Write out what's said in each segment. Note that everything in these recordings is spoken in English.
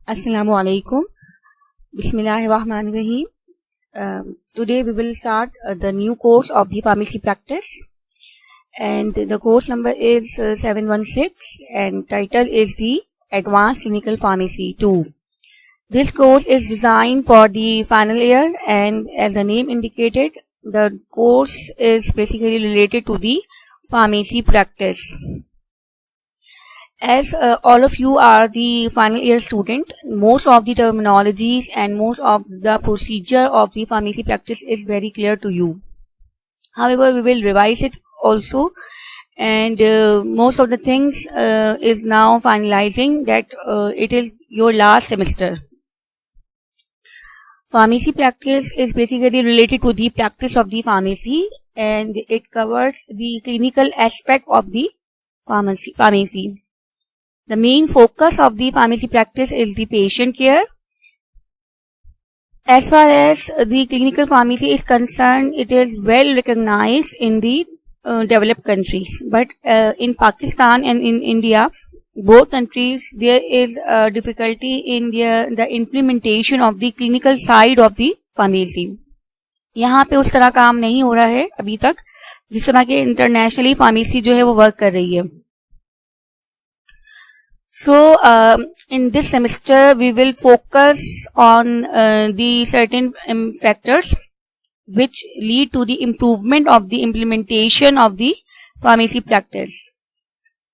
Assalamu alaikum. Bismillahirrahmanirrahim. Today we will start the new course of the pharmacy practice, and the course number is 716 and title is the Advanced Clinical Pharmacy 2. This course is designed for the final year, and as the name indicated, the course is basically related to the pharmacy practice. As all of you are the final year student, most of the terminologies and most of the procedure of the pharmacy practice is very clear to you. However, we will revise it also, and most of the things is now finalizing that it is your last semester. Pharmacy practice is basically related to the practice of the pharmacy, and it covers the clinical aspect of the pharmacy. The main focus of the pharmacy practice is the patient care. As far as the clinical pharmacy is concerned, it is well recognized in the developed countries. But in Pakistan and in India, both countries, there is a difficulty in the implementation of the clinical side of the pharmacy. यहाँ पे उस तरह काम नहीं हो रहा है अभी तक जिस तरह के इंटरनेशनली फार्मेसी जो है वो वर्क कर रही है. So, in this semester, we will focus on the certain factors which lead to the improvement of the implementation of the pharmacy practice.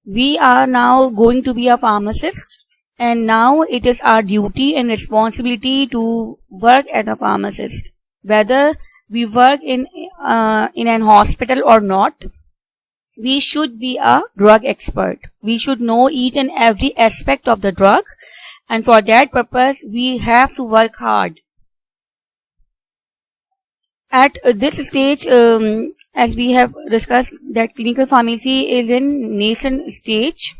We are now going to be a pharmacist, and now it is our duty and responsibility to work as a pharmacist. Whether we work in an hospital or not, we should be a drug expert. We should know each and every aspect of the drug, and for that purpose we have to work hard. At this stage, as we have discussed, that clinical pharmacy is in nascent stage.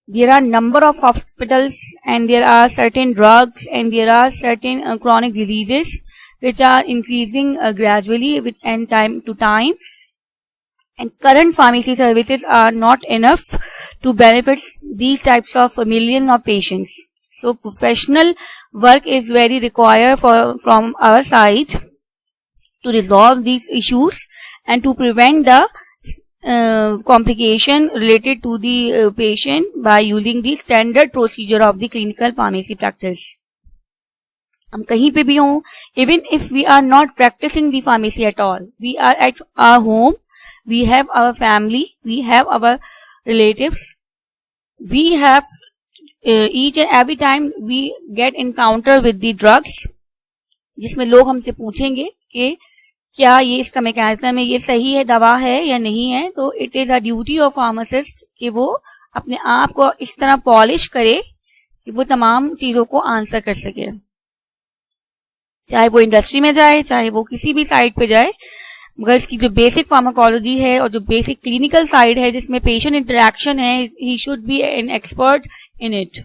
There are number of hospitals, and there are certain drugs, and there are certain chronic diseases which are increasing gradually with and time to time. And current pharmacy services are not enough to benefit these types of millions of patients. So professional work is very required from our side to resolve these issues and to prevent the complication related to the patient by using the standard procedure of the clinical pharmacy practice. हम कहीं पे भी हों, even if we are not practicing the pharmacy at all, we are at our home, we have our family, we have our relatives, we have each and every time we get encounter with the drugs, जिसमें लोग हमसे पूछेंगे कि क्या ये इसका mechanism है, ये सही है, दवा है या नहीं है. तो it is a duty of pharmacist कि वो अपने आप को इस तरह पॉलिश करे कि वो तमाम चीजों को आंसर कर सके, चाहे वो इंडस्ट्री में जाए, चाहे वो किसी भी साइड पे जाए. मगर इसकी जो बेसिक फार्माकोलॉजी है और जो बेसिक क्लिनिकल साइड है जिसमें पेशेंट इंटरेक्शन है, he should be an expert in it.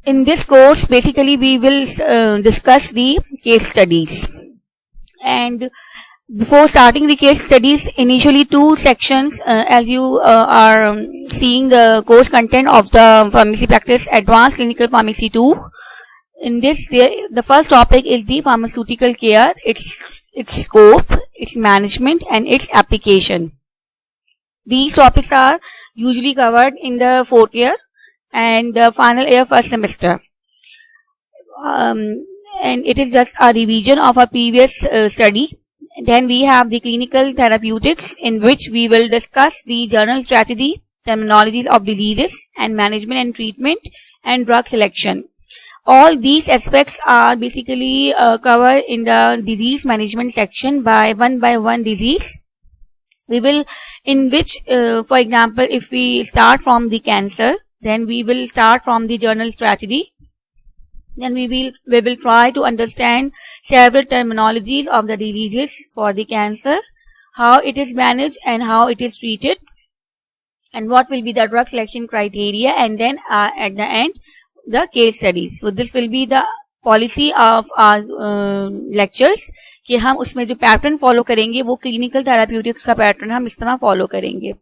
In this course basically we will discuss the case studies, and before starting the case studies, initially two sections, as you are seeing the course content of the pharmacy practice Advanced Clinical Pharmacy 2. In this, the first topic is the pharmaceutical care, its scope, its management, and its application. These topics are usually covered in the fourth year and the final year first semester. And it is just a revision of a previous study. Then we have the clinical therapeutics, in which we will discuss the general strategy, terminologies of diseases, and management and treatment, and drug selection. All these aspects are basically covered in the disease management section by one disease. We will, in which, for example, if we start from the cancer, then we will start from the general strategy. Then we will try to understand several terminologies of the diseases for the cancer, how it is managed and how it is treated, and what will be the drug selection criteria, and then at the end, the case studies. So this will be the policy of our lectures कि हम उसमें जो pattern follow करेंगे वो clinical therapeutics का pattern हम इस तरह फॉलो करेंगे.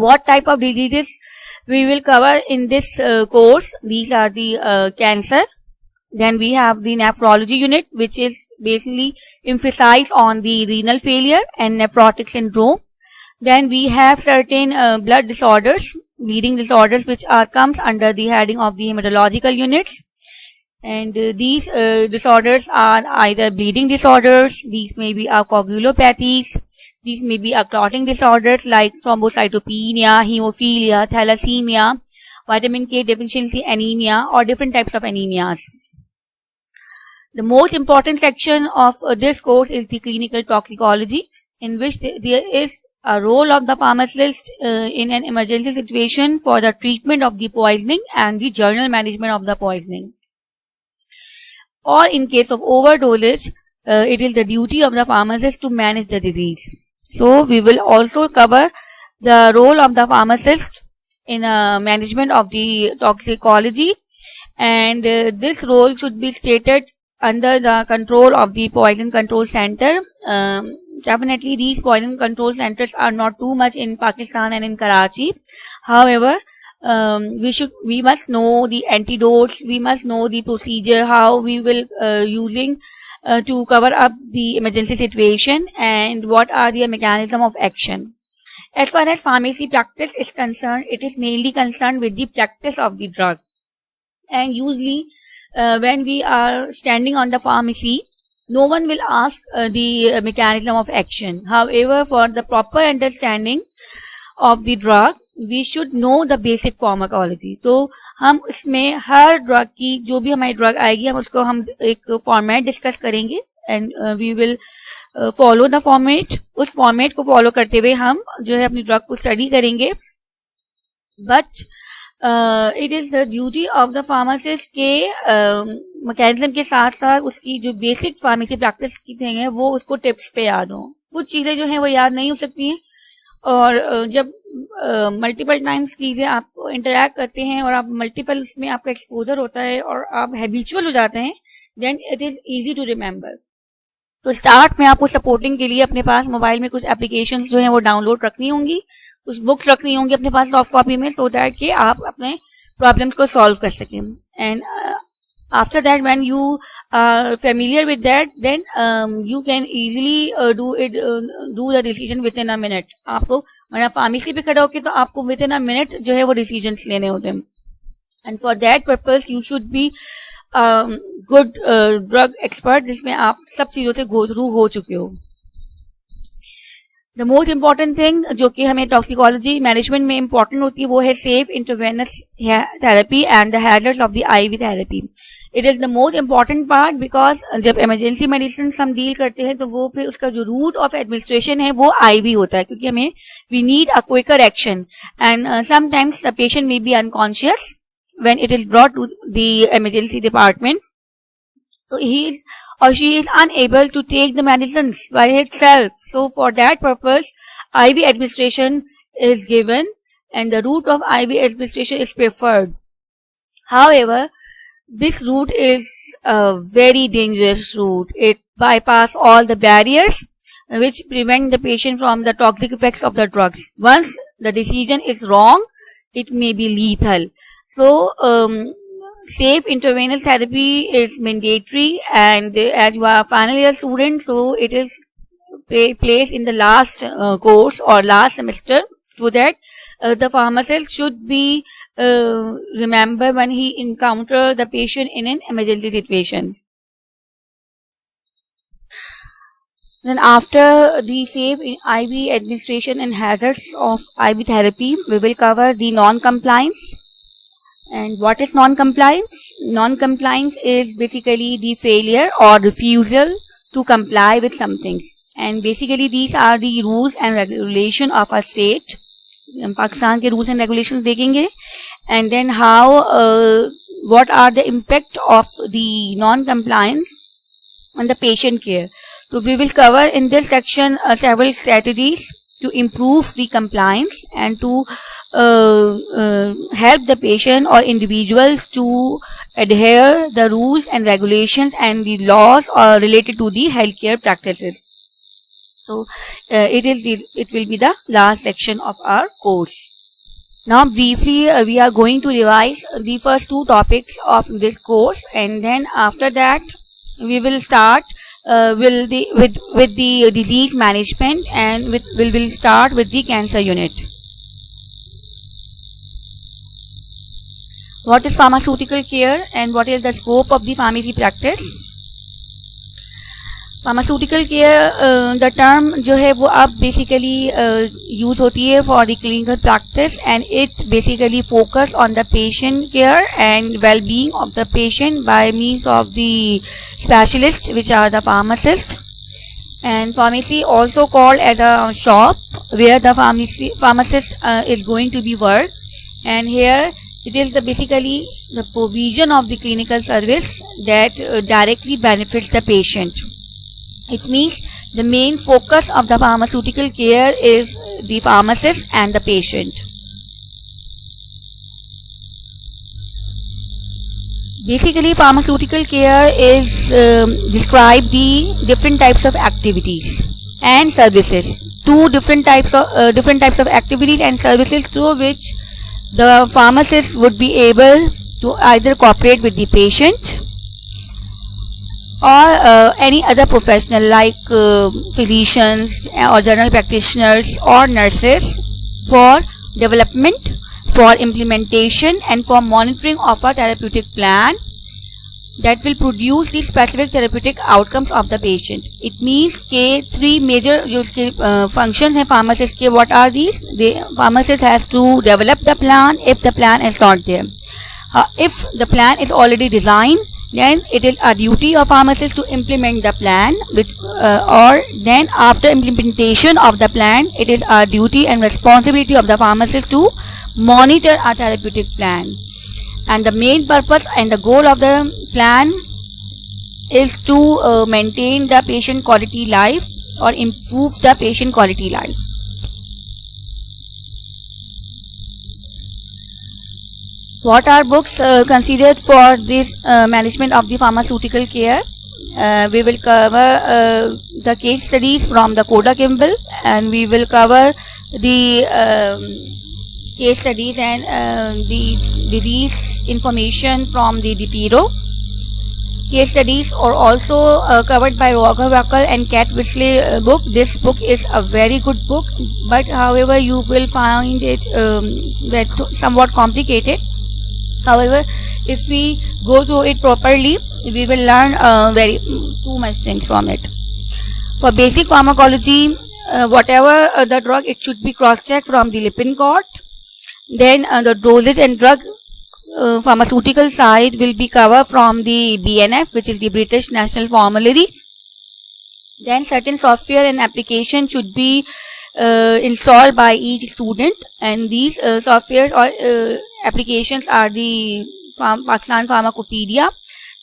What type of diseases we will cover in this course? These are the cancer. Then we have the nephrology unit, which is basically emphasized on the renal failure and nephrotic syndrome. Then we have certain blood disorders, bleeding disorders, which comes under the heading of the hematological units. And these disorders are either bleeding disorders, these may be coagulopathies, these may be clotting disorders like thrombocytopenia, hemophilia, thalassemia, vitamin K deficiency anemia, or different types of anemias. The most important section of this course is the clinical toxicology, in which there is a role of the pharmacist in an emergency situation for the treatment of the poisoning and the general management of the poisoning. Or in case of overdosage, it is the duty of the pharmacist to manage the disease. So we will also cover the role of the pharmacist in management of the toxicology, and this role should be stated under the control of the Poison Control Center. Definitely these poison control centers are not too much in Pakistan and in Karachi. However, we must know the antidotes, we must know the procedure, how we will using to cover up the emergency situation, and what are the mechanism of action. As far as pharmacy practice is concerned, it is mainly concerned with the practice of the drug, and usually when we are standing on the pharmacy, no one will ask the mechanism of action. However, for the proper understanding of the drug, we should know the basic pharmacology. तो हम इसमें हर drug की जो भी हमारी drug आएगी हम उसको हम एक फॉर्मेट डिस्कस करेंगे, and we will follow the format. उस फॉर्मेट को फॉलो करते हुए हम जो है अपनी ड्रग को स्टडी करेंगे. But it is the duty of the pharmacist के मैकेनिज्म के साथ साथ उसकी जो basic pharmacy practice key thing है वो उसको टिप्स पे याद हो. कुछ चीजें जो हैं वो याद नहीं हो सकती हैं, और जब मल्टीपल टाइम्स चीजें आपको इंटरेक्ट करते हैं और आप मल्टीपल उसमें आपका एक्सपोजर होता है और आप हैबिचुअल हो जाते हैं, then it is easy to remember. तो स्टार्ट में आपको सपोर्टिंग के लिए अपने पास मोबाइल में कुछ एप्लीकेशंस जो हैं वो डाउनलोड रखनी होंगी, कुछ बुक्स रखनी होंगी अपने पास सॉफ्ट कॉपी में, सो दैट कि आप अपने प्रॉब्लम्स को सॉल्व कर सकें. And after that, when you are familiar with that, then you can easily do the decision within a minute. आपको मतलब फार्मेसी पे खड़े होके तो आपको within a minute जो है वो decisions लेने होते हैं. And for that purpose you should be good drug expert, जिसमें आप सब चीजों से go through हो चुके हो. The most important thing जो कि हमें टॉक्सिकोलॉजी मैनेजमेंट में इम्पोर्टेंट होती है वो है safe intravenous therapy and the hazards of the ivy therapy. It is the most important part, because जब इमरजेंसी मेडिसिन हम डील करते हैं तो वो फिर उसका जो रूट ऑफ एडमिनिस्ट्रेशन है वो आईवी होता है, क्योंकि हमें we need a quicker action, and sometimes the patient may be unconscious when it is brought to the emergency department. So he is or she is unable to take the medicines by itself. So for that purpose, IV administration is given, and the route of IV administration is preferred. However, this route is a very dangerous route. It bypasses all the barriers which prevent the patient from the toxic effects of the drugs. Once the decision is wrong, it may be lethal. So safe intravenous therapy is mandatory, and as you are a final year student, so it is placed in the last course or last semester, so that the pharmacist should be remember when he encounter the patient in an emergency situation. Then after the safe IV administration and hazards of IV therapy, we will cover the non-compliance. And what is non-compliance? Non-compliance is basically the failure or refusal to comply with some things. And basically these are the rules and regulation of a state. Pakistan के rules and regulations देखेंगे. And then how, what are the impact of the non-compliance on the patient care. So we will cover in this section several strategies to improve the compliance and to help the patient or individuals to adhere the rules and regulations and the laws related to the healthcare practices. So it will be the last section of our course. Now briefly we are going to revise the first two topics of this course, and then after that we will start with the disease management, and we will start with the cancer unit. What is pharmaceutical care and what is the scope of the pharmacy practice? Pharmaceutical care the term जो है वो अब basically use होती है for the clinical practice, and it basically focus on the patient care and well being of the patient by means of the specialist which are the pharmacist. And pharmacy also called as a shop where the pharmacist is going to be work, and here it is basically the provision of the clinical service that directly benefits the patient. It means the main focus of the pharmaceutical care is the pharmacist and the patient. Basically, pharmaceutical care is describe the different types of activities and services. Two different types of activities and services through which the pharmacist would be able to either cooperate with the patient or any other professional like physicians or general practitioners or nurses for development, for implementation, and for monitoring of a therapeutic plan that will produce the specific therapeutic outcomes of the patient. It means के three major जो functions हैं pharmacist के, what are these? The pharmacist has to develop the plan if the plan is not there. If the plan is already designed, then it is a duty of pharmacist to implement the plan, or then after implementation of the plan, it is a duty and responsibility of the pharmacist to monitor a therapeutic plan. And the main purpose and the goal of the plan is to maintain the patient quality life or improve the patient quality life. What are books considered for this management of the pharmaceutical care? We will cover the case studies from the Kodak Kimball, and we will cover the case studies and the disease information from the DiPiro. Case studies are also covered by Roger Wackel and Kat Wisley book. This book is a very good book, but however you will find it somewhat complicated. However, if we go through it properly, we will learn too much things from it. For basic pharmacology, whatever the drug, it should be cross-checked from the Lippincott. Then the dosage and drug pharmaceutical side will be covered from the BNF, which is the British National Formulary. Then certain software and application should be installed by each student, and these software or applications are the Pakistan Pharmacopedia.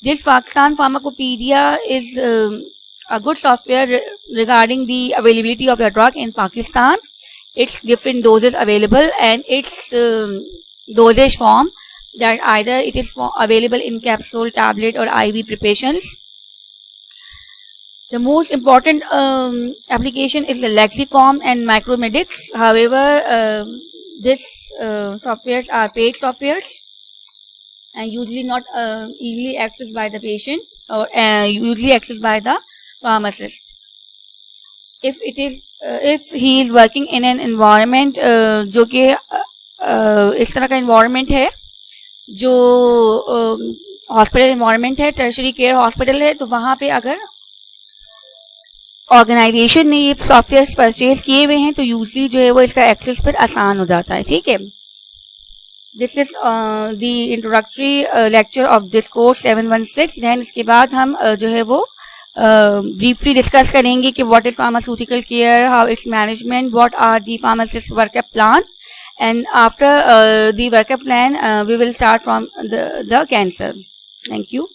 This Pakistan Pharmacopedia is a good software regarding the availability of your drug in Pakistan, its different doses available, and its dosage form, that either it is available in capsule, tablet, or IV preparations. The most important application is the Lexicom and Micromedics. However, these softwares are paid softwares and usually not easily accessed by the patient or usually accessed by the pharmacist. If he is working in an environment जो कि इस तरह का environment है जो hospital environment है, tertiary care hospital है, तो वहाँ पे अगर ऑर्गेनाइजेशन ने ये सॉफ्टवेयर परचेज किए हुए हैं तो यूजली जो है वो इसका एक्सेस पर आसान हो जाता है. ठीक है, this is the introductory lecture of this course 716. Then इसके बाद हम जो है वो briefly discuss करेंगे कि what is pharmaceutical care, how its management, what are the pharmacist workup plan, and after the workup plan we will start from the cancer. Thank you.